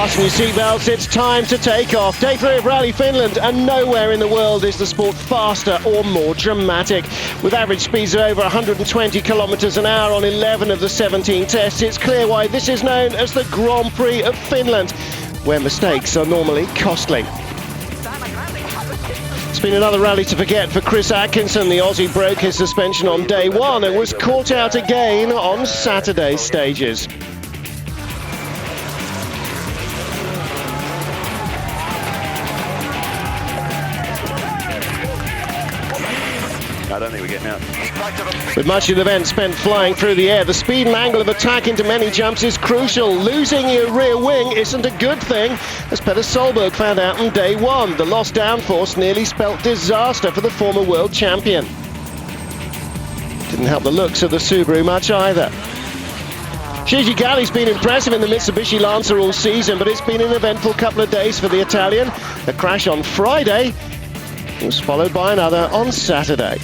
Fasten your seatbelts, it's time to take off. Day 3 of Rally Finland, and nowhere in the world is the sport faster or more dramatic. With average speeds of over 120 kilometres an hour on 11 of the 17 tests, it's clear why this is known as the Grand Prix of Finland, where mistakes are normally costly. It's been another rally to forget for Chris Atkinson. The Aussie broke his suspension on day 1 and was caught out again on Saturday's stages. I don't think we're getting out. With much of the event spent flying through the air, the speed and angle of attack into many jumps is crucial. Losing your rear wing isn't a good thing, as Petter Solberg found out on day 1. The lost downforce nearly spelt disaster for the former world champion. Didn't help the looks of the Subaru much either. Gigi Galli's been impressive in the Mitsubishi Lancer all season, but it's been an eventful couple of days for the Italian. A crash on Friday was followed by another on Saturday.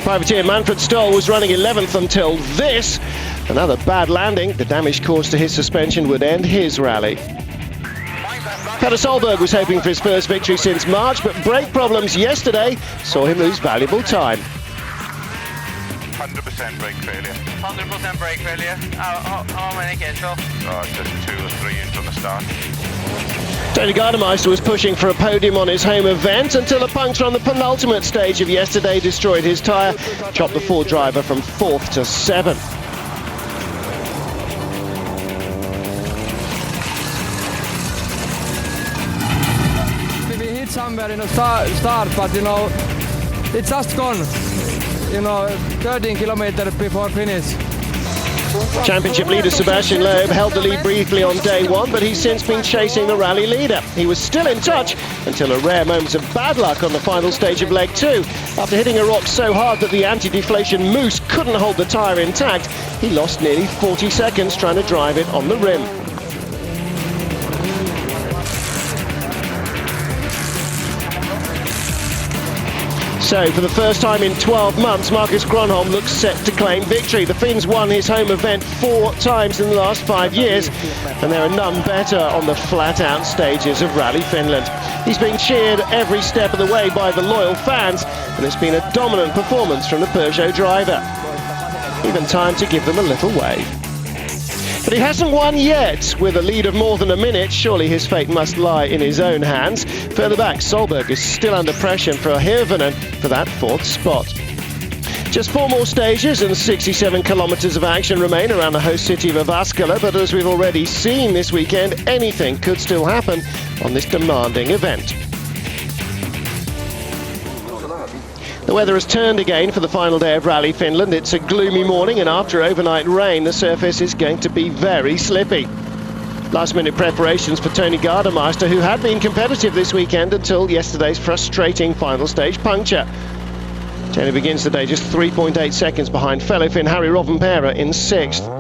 Privateer Manfred Stoll was running 11th until this. Another bad landing. The damage caused to his suspension would end his rally. Petter Solberg was hoping for his first victory since March, but brake problems yesterday saw him lose valuable time. 100% brake failure. 100% brake failure. How many cancel? Just 2 or 3 in from the start. Tony Gardemeister was pushing for a podium on his home event until a puncture on the penultimate stage of yesterday destroyed his tyre, chopped the Ford driver from 4th to 7th. We hit somewhere in the start, but you know, it's just gone. You know, 13 kilometers before finish. Championship leader Sebastian Loeb held the lead briefly on day 1, but he's since been chasing the rally leader. He was still in touch until a rare moment of bad luck on the final stage of leg 2. After hitting a rock so hard that the anti-deflation mousse couldn't hold the tyre intact, he lost nearly 40 seconds trying to drive it on the rim. So, for the first time in 12 months, Marcus Gronholm looks set to claim victory. The Finns won his home event 4 times in the last 5 years, and there are none better on the flat-out stages of Rally Finland. He's been cheered every step of the way by the loyal fans, and it's been a dominant performance from the Peugeot driver. Even time to give them a little wave. But he hasn't won yet. With a lead of more than a minute, surely his fate must lie in his own hands. Further back, Solberg is still under pressure for Hirvonen for that 4th spot. Just 4 more stages and 67 kilometres of action remain around the host city of Avaskala, but as we've already seen this weekend, anything could still happen on this demanding event. The weather has turned again for the final day of Rally Finland. It's a gloomy morning, and after overnight rain, the surface is going to be very slippy. Last-minute preparations for Tony Gardemeister, who had been competitive this weekend until yesterday's frustrating final stage puncture. Tony begins the day just 3.8 seconds behind fellow Finn Harry Rovanperä in 6th.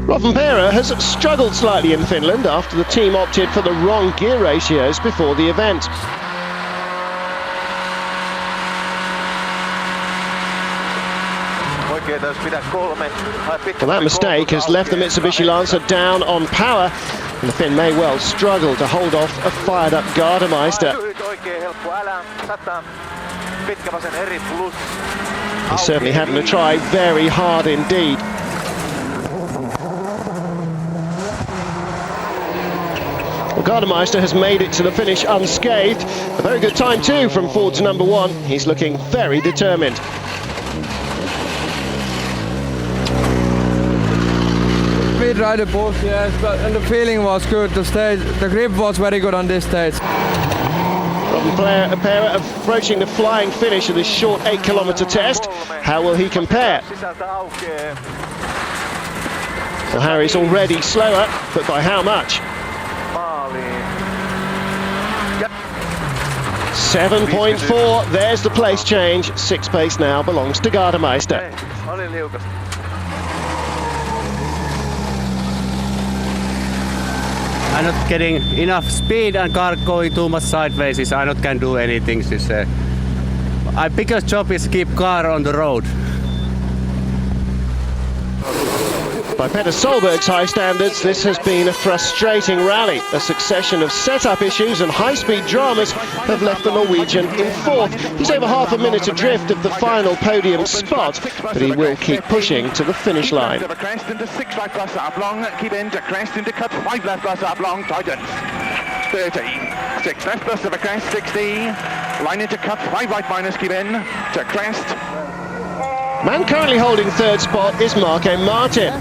Rovanperä has struggled slightly in Finland after the team opted for the wrong gear ratios before the event. Well, that mistake has left the Mitsubishi Lancer down on power, and the Finn may well struggle to hold off a fired-up Gardemeister. He's certainly having to try very hard indeed. Well, Gardemeister has made it to the finish unscathed. A very good time too from Ford's number 1. He's looking very determined. We tried the boost, yes, and the feeling was good. The grip was very good on this stage. Rovanperä approaching the flying finish of this short 8-kilometre test. How will he compare? Well, Harry's already slower, but by how much? 7.4, there's the place change. Sixth place now belongs to Gardemeister. I'm not getting enough speed and car going too much sideways. I not can do anything. My biggest job is keep car on the road. By Petter Solberg's high standards, this has been a frustrating rally. A succession of setup issues and high-speed dramas have left the Norwegian in fourth. He's over half a minute adrift of the final podium spot, but he will keep pushing to the finish line. Crest into 6 right plus up long, keep in to crest into cut 5 left plus up long, tighten. 30, 6 left plus of a crest, 60, line into cut 5 right minus, keep in to crest. Man currently holding third spot is Marco Martin.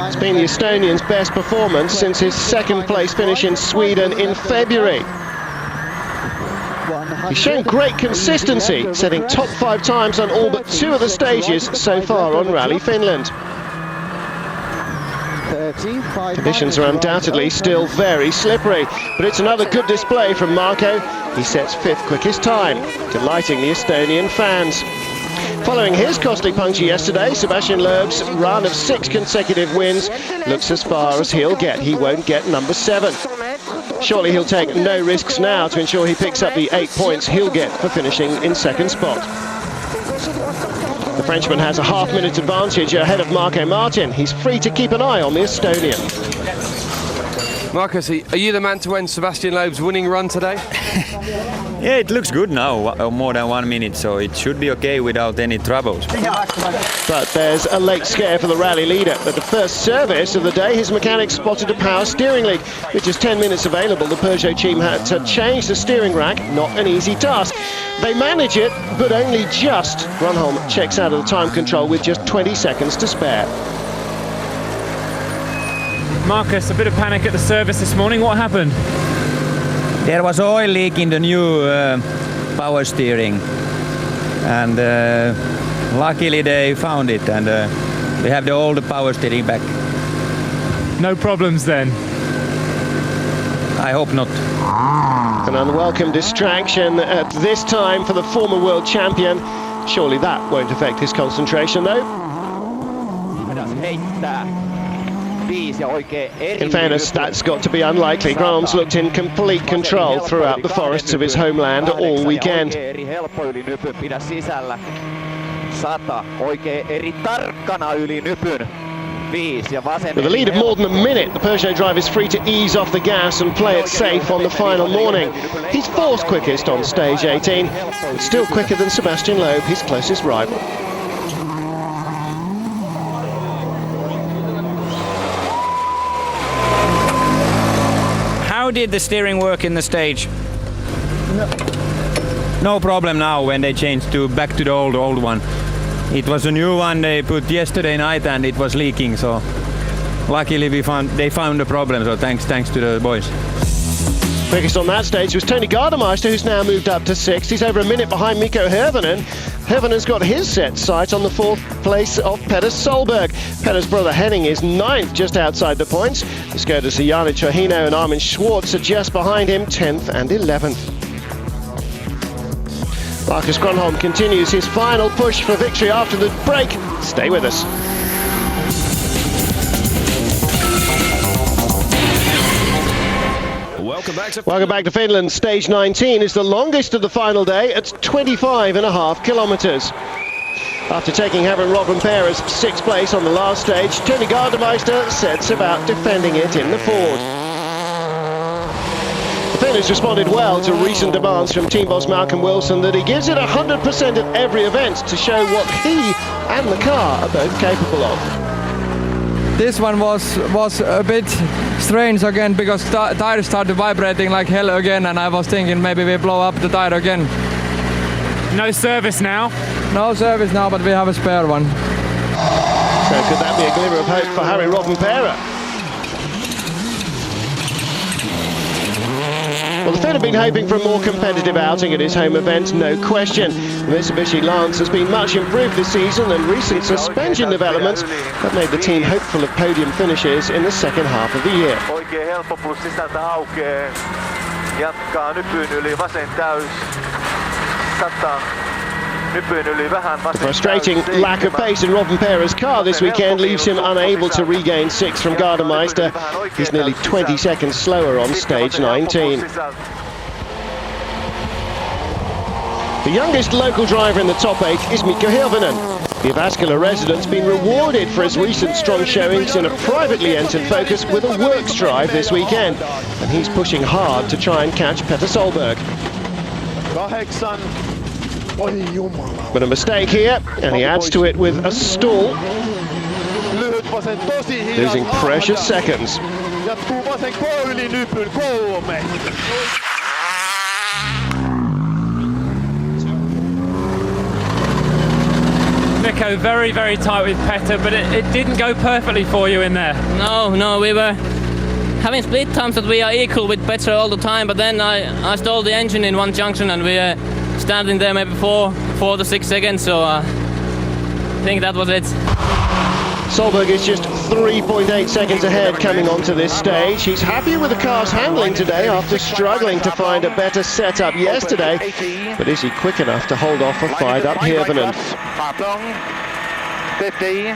It's been the Estonian's best performance since his second place finish in Sweden in February. He's shown great consistency, setting top 5 times on all but 2 of the stages so far on Rally Finland. Conditions are undoubtedly still very slippery, but it's another good display from Marco. He sets 5th quickest time, delighting the Estonian fans. Following his costly puncture yesterday, Sebastian Loeb's run of 6 consecutive wins looks as far as he'll get. He won't get number 7. Surely he'll take no risks now to ensure he picks up the 8 points he'll get for finishing in second spot. The Frenchman has a half-minute advantage ahead of Marco Martin. He's free to keep an eye on the Estonian. Marcus, are you the man to end Sebastian Loeb's winning run today? Yeah, it looks good now, more than 1 minute, so it should be okay without any troubles. But there's a late scare for the rally leader. At the first service of the day, his mechanics spotted a power steering leak. With just 10 minutes available, the Peugeot team had to change the steering rack. Not an easy task. They manage it, but only just. Grönholm checks out of the time control with just 20 seconds to spare. Marcus, a bit of panic at the service this morning. What happened? There was oil leak in the new power steering, and luckily they found it, and we have the old power steering back. No problems then? I hope not. An unwelcome distraction at this time for the former world champion. Surely that won't affect his concentration, though. In fairness, that's got to be unlikely. Grönholm's looked in complete control throughout the forests of his homeland all weekend. With a lead of more than a minute, the Peugeot driver is free to ease off the gas and play it safe on the final morning. He's 4th quickest on stage 18, but still quicker than Sebastian Loeb, his closest rival. How did the steering work in the stage? No problem now when they changed back to the old one. It was a new one they put yesterday night and it was leaking, so luckily they found the problem, so thanks to the boys. Quickest on that stage was Tony Gardemeister, who's now moved up to 6th. He's over a minute behind Mikko Hirvonen. Hirvonen's got his set sight on the 4th place of Petter Solberg. Petter's brother Henning is 9th, just outside the points. The Skodas Janne Trojino and Armin Schwartz are just behind him, 10th and 11th. Marcus Grönholm continues his final push for victory after the break. Stay with us. Welcome back to Finland. Stage 19 is the longest of the final day at 25.5 kilometres. After taking Havren Rovanpera's 6th place on the last stage, Tony Gardemeister sets about defending it in the Ford. The Finn has responded well to recent demands from team boss Malcolm Wilson that he gives it 100% at every event to show what he and the car are both capable of. This one was a bit strange again because tire started vibrating like hell again, and I was thinking maybe we blow up the tire again. No service now? No service now, but we have a spare one. So could that be a glimmer of hope for Harry Rovanpera? Well, the Finn have been hoping for a more competitive outing at his home event, no question. The Mitsubishi Lance has been much improved this season, and recent suspension developments have made the team hopeful of podium finishes in the second half of the year. Jatkaa nypyyn yli, vasen täys. 100. Nypyyn yli vähän, vasen Frustrating täys. lack of pace in Robin Perez's car this weekend leaves him unable to regain 6 from Gardemeister. He's nearly 20 seconds slower on stage 19. The youngest local driver in the top 8 is Mikko Hirvonen. The Jyväskylä resident's been rewarded for his recent strong showings in a privately entered Focus with a works drive this weekend. And he's pushing hard to try and catch Petter Solberg. But a mistake here, and he adds to it with a stall, losing precious seconds. Mikko, very, very tight with Petter, but it didn't go perfectly for you in there. No, we were having split times that we are equal with Petter all the time, but then I stole the engine in one junction and we were standing there maybe 4 to 6 seconds, so I think that was it. Solberg is just 3.8 seconds ahead coming onto this stage. He's happy with the car's handling today after struggling to find a better setup yesterday. But is he quick enough to hold off a fired-up Hirvonen? 50.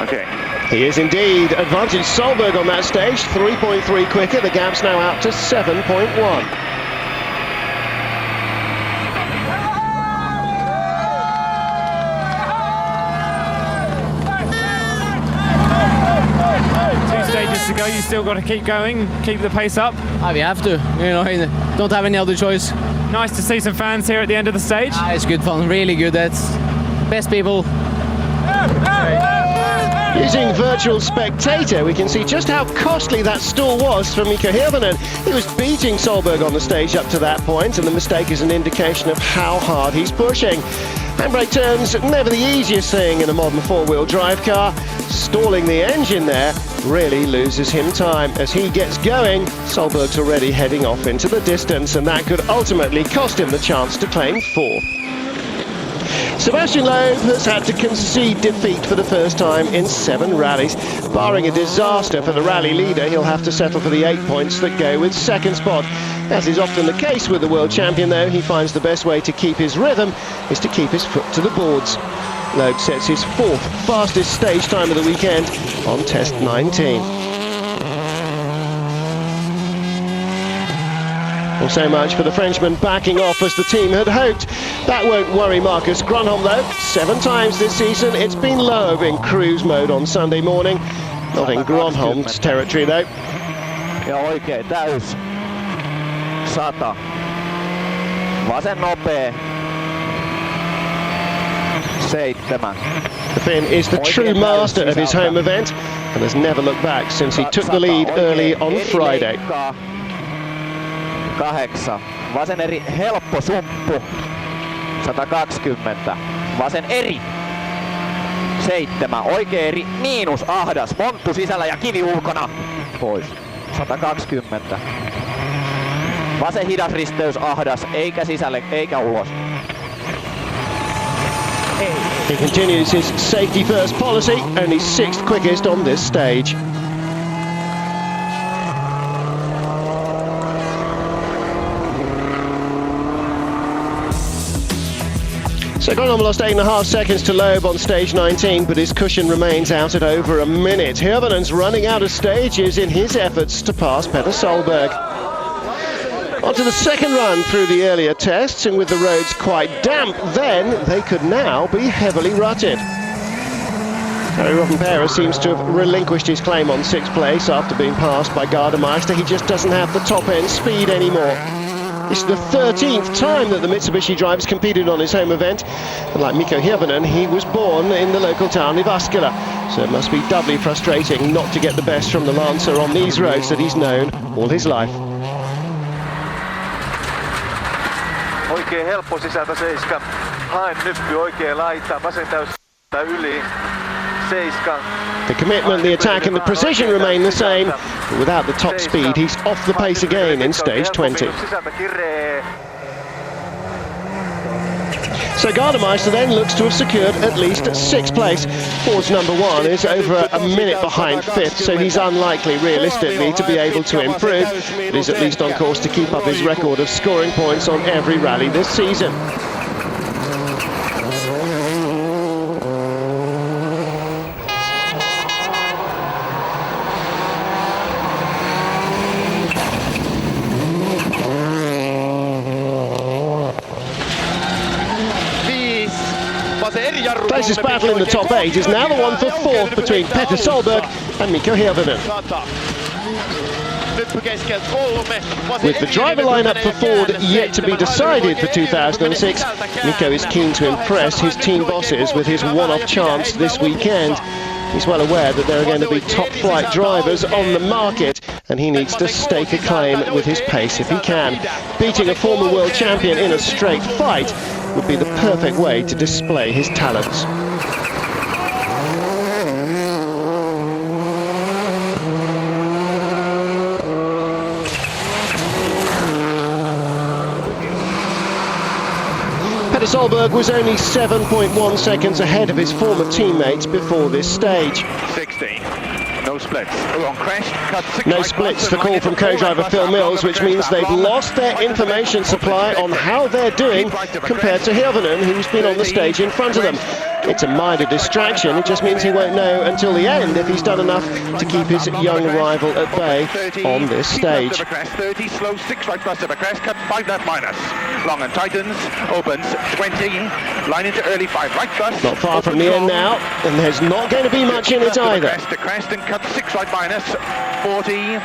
Okay. He is indeed. Advantage Solberg on that stage, 3.3 quicker. The gap's now out to 7.1. To go, you still got to keep going, keep the pace up. We have to, don't have any other choice. Nice to see some fans here at the end of the stage. It's good fun, really good. That's best people. Using virtual spectator, we can see just how costly that stall was for Mikko Hirvonen. He was beating Solberg on the stage up to that point, and the mistake is an indication of how hard he's pushing. Handbrake turns, never the easiest thing in a modern four-wheel drive car. Stalling the engine there really loses him time. As he gets going, Solberg's already heading off into the distance, and that could ultimately cost him the chance to claim 4th. Sebastian Loeb has had to concede defeat for the first time in 7 rallies. Barring a disaster for the rally leader, he'll have to settle for the 8 points that go with second spot. As is often the case with the world champion, though, he finds the best way to keep his rhythm is to keep his foot to the boards. Loeb sets his 4th fastest stage time of the weekend on test 19. Well, so much for the Frenchman backing off as the team had hoped. That won't worry Marcus Grönholm, though. 7 times this season, it's been Loeb in cruise mode on Sunday morning. Not in Grönholm's territory, though. Ja oikein täys. 100. Vasen nopea. 7. The Finn is the true master of his home event and has never looked back since he took the lead early on Friday. 8. Vasen eri helppo sumppu. 120. Vasen eri. 7. Oikea eri miinus ahdas. Monttu sisällä ja kivi ulkona. Pois. 120. Vasen hidas risteys ahdas. Eikä sisälle eikä ulos. He continues his safety first policy, only 6th quickest on this stage. So Grönholm lost 8.5 seconds to Loeb on stage 19, but his cushion remains out at over a minute. Hirvonen's running out of stages in his efforts to pass Petter Solberg. On to the second run through the earlier tests, and with the roads quite damp then, they could now be heavily rutted. Harry Robin Perez seems to have relinquished his claim on 6th place after being passed by Gardemeister. He just doesn't have the top-end speed anymore. This is the 13th time that the Mitsubishi driver's competed on his home event. And like Mikko Hirvonen, he was born in the local town Jyväskylä. So it must be doubly frustrating not to get the best from the Lancer on these roads that he's known all his life. Oikein helppo sisältä 7. Haen nyppy oikein laittaa. Vasen täys yli. 7. The commitment, the attack and the precision remain the same, but without the top speed, he's off the pace again in stage 20. So Gardemeister then looks to have secured at least 6th place. Ford's number 1 is over a minute behind 5th, so he's unlikely realistically to be able to improve, but he's at least on course to keep up his record of scoring points on every rally this season. Closest battle in the top 8 is now the one for 4th between Petter Solberg and Mikko Hirvonen. With the driver lineup for Ford yet to be decided for 2006, Mikko is keen to impress his team bosses with his one-off chance this weekend. He's well aware that there are going to be top-flight drivers on the market, and he needs to stake a claim with his pace if he can. Beating a former world champion in a straight fight would be the perfect way to display his talents. Petter Solberg was only 7.1 seconds ahead of his former teammates before this stage. 60. No splits. On crest, cut 6 no splits, the call from co-driver Phil Mills, which means they've lost their information supply on how they're doing compared to Hirvonen, who's been on the stage in front of them. It's a minor distraction, it just means he won't know until the end if he's done enough to keep his young rival at bay on this stage. 30, slow 6 right plus of a crest, cut 5 left minus. Long and tightens, opens 20, line into early 5 right plus. Not far from the end now, and there's not going to be much in it either. Crest and cut 6 right minus, 40.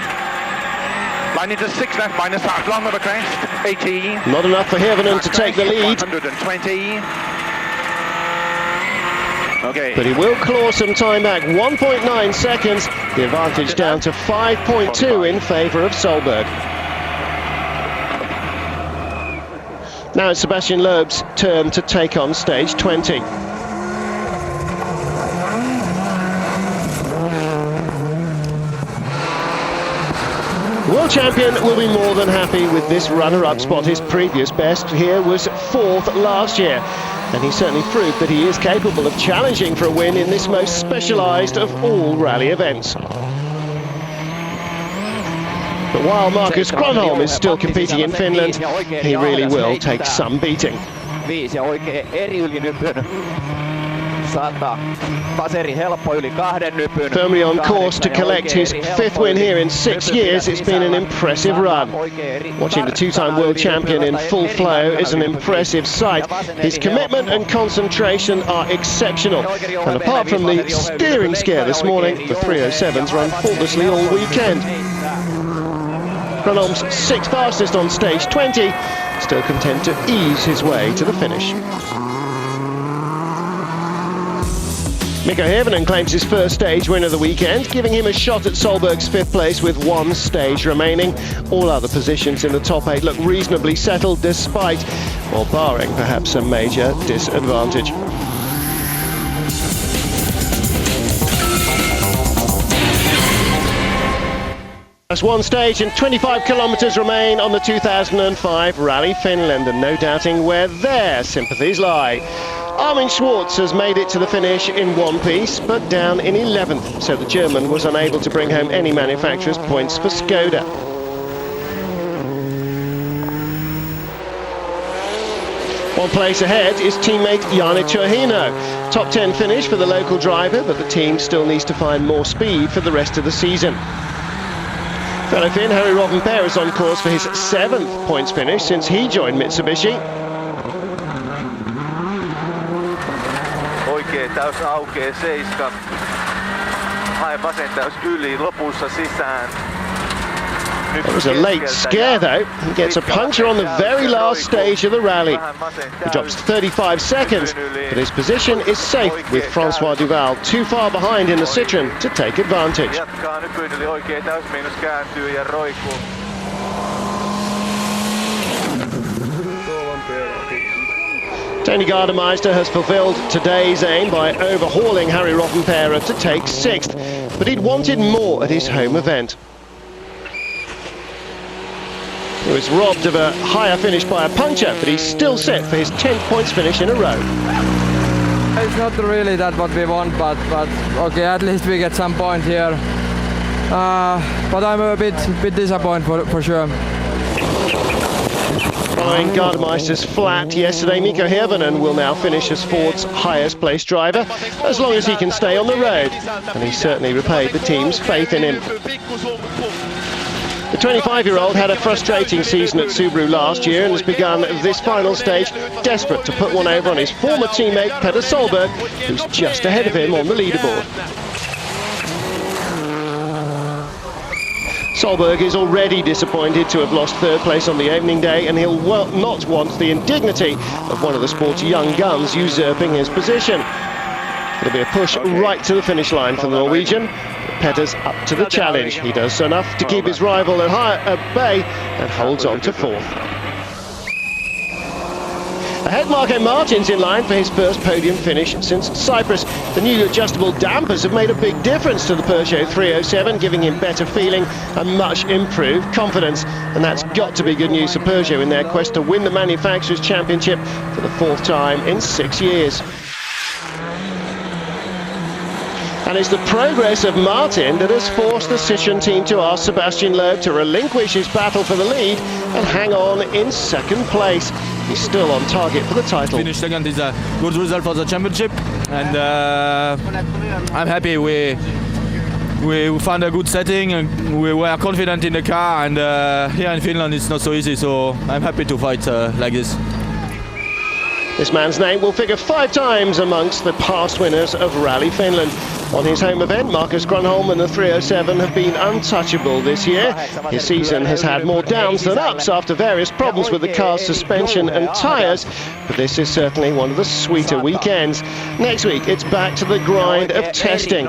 Line into 6 left minus, half long of a crest, 80. Not enough for Hirvonen to take the lead. 120. Okay. But he will claw some time back, 1.9 seconds, the advantage down to 5.2 in favour of Solberg. Now it's Sebastian Loeb's turn to take on stage 20. The world champion will be more than happy with this runner-up spot. His previous best here was 4th last year, and he certainly proved that he is capable of challenging for a win in this most specialised of all rally events. But while Marcus Grönholm is still competing in Finland, he really will take some beating. Firmly on course to collect his 5th win here in 6 years, it's been an impressive run. Watching the 2-time world champion in full flow is an impressive sight. His commitment and concentration are exceptional. And apart from the steering scare this morning, the 307's run faultlessly all weekend. Grönholm's 6th fastest on stage 20, still content to ease his way to the finish. Mikko Hirvonen claims his first stage win of the weekend, giving him a shot at Solberg's 5th place with 1 stage remaining. All other positions in the top 8 look reasonably settled despite, or barring perhaps, a major disadvantage. Just 1 stage and 25 kilometres remain on the 2005 Rally Finland, and no doubting where their sympathies lie. Armin Schwarz has made it to the finish in 1 piece, but down in 11th, so the German was unable to bring home any manufacturer's points for Skoda. One place ahead is teammate Janne Turhino. Top 10 finish for the local driver, but the team still needs to find more speed for the rest of the season. Fellow Finn Harry Rovanperä is on course for his 7th points finish since he joined Mitsubishi. Täys aukee 7. Hae vasen täys yli, lopussa sisään. It was a late scare though. He gets a puncture on the very last stage of the rally. He drops 35 seconds, but his position is safe with François Duval too far behind in the Citroën to take advantage. Jatkaa nykyinen, eli oikea täysmiinus kääntyy ja roikkuu. Tony Gardemeister has fulfilled today's aim by overhauling Harry Rovanperä to take 6th, but he'd wanted more at his home event. He was robbed of a higher finish by a puncture, but he's still set for his 10th points finish in a row. It's not really that what we want, but okay, at least we get some point here. But I'm a bit disappointed for sure. Following Gardemeister's flat yesterday, Mikko Hirvonen will now finish as Ford's highest placed driver, as long as he can stay on the road, and he certainly repaid the team's faith in him. The 25-year-old had a frustrating season at Subaru last year and has begun this final stage desperate to put one over on his former teammate Petter Solberg, who's just ahead of him on the leaderboard. Solberg is already disappointed to have lost third place on the opening day, and he'll not want the indignity of one of the sport's young guns usurping his position. It'll be a push right to the finish line for the Norwegian. Petter's up to the challenge. He does enough to keep his rival at bay and holds on to fourth. Ahead, Marco Martin's in line for his first podium finish since Cyprus. The new adjustable dampers have made a big difference to the Peugeot 307, giving him better feeling and much improved confidence. And that's got to be good news for Peugeot in their quest to win the Manufacturers' Championship for the 4th time in 6 years. And it's the progress of Martin that has forced the Citroën team to ask Sebastian Loeb to relinquish his battle for the lead and hang on in 2nd place. He's still on target for the title. Finish second is a good result for the championship, and I'm happy we found a good setting and we were confident in the car, and here in Finland it's not so easy, so I'm happy to fight like this. This man's name will figure 5 times amongst the past winners of Rally Finland. On his home event, Marcus Grönholm and the 307 have been untouchable this year. His season has had more downs than ups after various problems with the car's suspension and tyres, but this is certainly one of the sweeter weekends. Next week, it's back to the grind of testing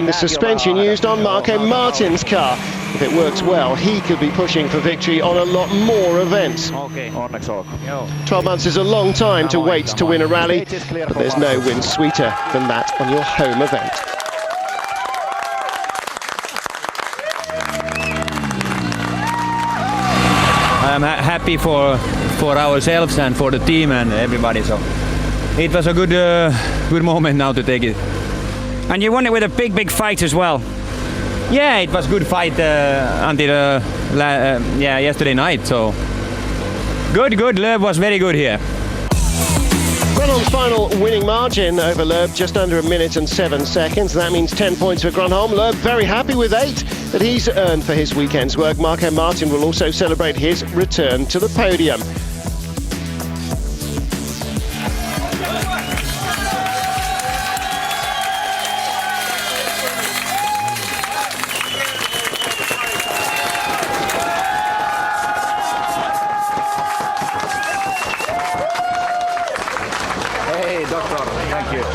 the suspension used on Marco Martin's car. If it works well, he could be pushing for victory on a lot more events. 12 months is a long time to wait to win a rally, but there's no win sweeter than that on your home event. I'm happy for ourselves and for the team and everybody. So it was a good moment now to take it. And you won it with a big fight as well. Yeah, it was good fight until yesterday night. So good. Loeb was very good here. Grönholm's final winning margin over Loeb just under 1 minute and 7 seconds. That means 10 points for Grönholm. Loeb very happy with 8 that he's earned for his weekend's work. Marco Martin will also celebrate his return to the podium.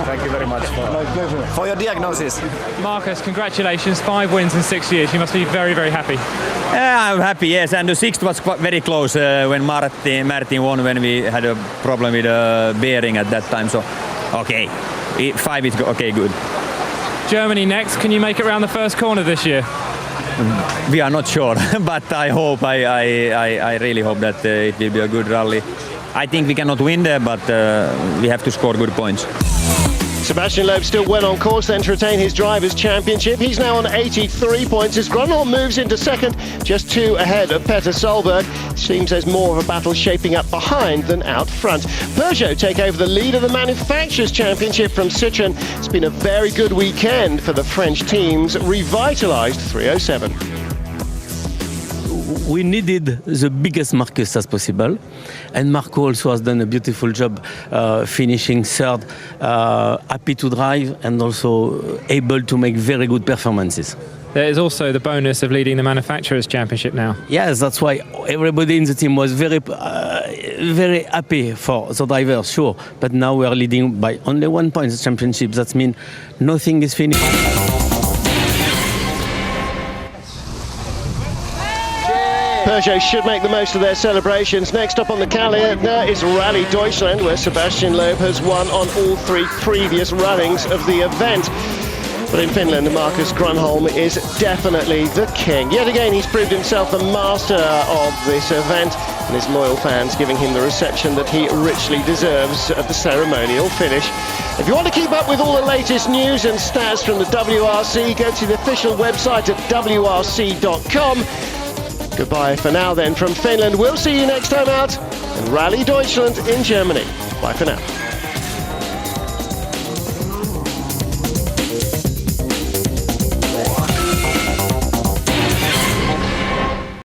Thank you very much for your diagnosis. Marcus, congratulations, 5 wins in 6 years. You must be very happy. Yeah, I'm happy, yes, and the 6th was very close when Martin won, when we had a problem with bearing at that time, so okay, 5 is okay, good. Germany next, can you make it around the first corner this year? We are not sure, but I hope, I really hope that it will be a good rally. I think we cannot win there, but we have to score good points. Sebastian Loeb still well on course then to retain his Drivers' Championship. He's now on 83 points as Grönholm moves into 2nd, just 2 ahead of Petter Solberg. Seems there's more of a battle shaping up behind than out front. Peugeot take over the lead of the Manufacturers' Championship from Citroën. It's been a very good weekend for the French team's revitalised 307. We needed the biggest Marcus as possible, and Marco also has done a beautiful job finishing 3rd, happy to drive and also able to make very good performances. There is also the bonus of leading the Manufacturers' Championship now. Yes, that's why everybody in the team was very happy for the drivers, sure, but now we are leading by only 1 point the championship. That means nothing is finished. Peugeot should make the most of their celebrations. Next up on the calendar is Rally Deutschland, where Sebastian Loeb has won on all 3 previous runnings of the event. But in Finland, Marcus Grönholm is definitely the king. Yet again, he's proved himself the master of this event, and his loyal fans giving him the reception that he richly deserves at the ceremonial finish. If you want to keep up with all the latest news and stats from the WRC, go to the official website at WRC.com. Goodbye for now then from Finland. We'll see you next time out in Rally Deutschland in Germany. Bye for now.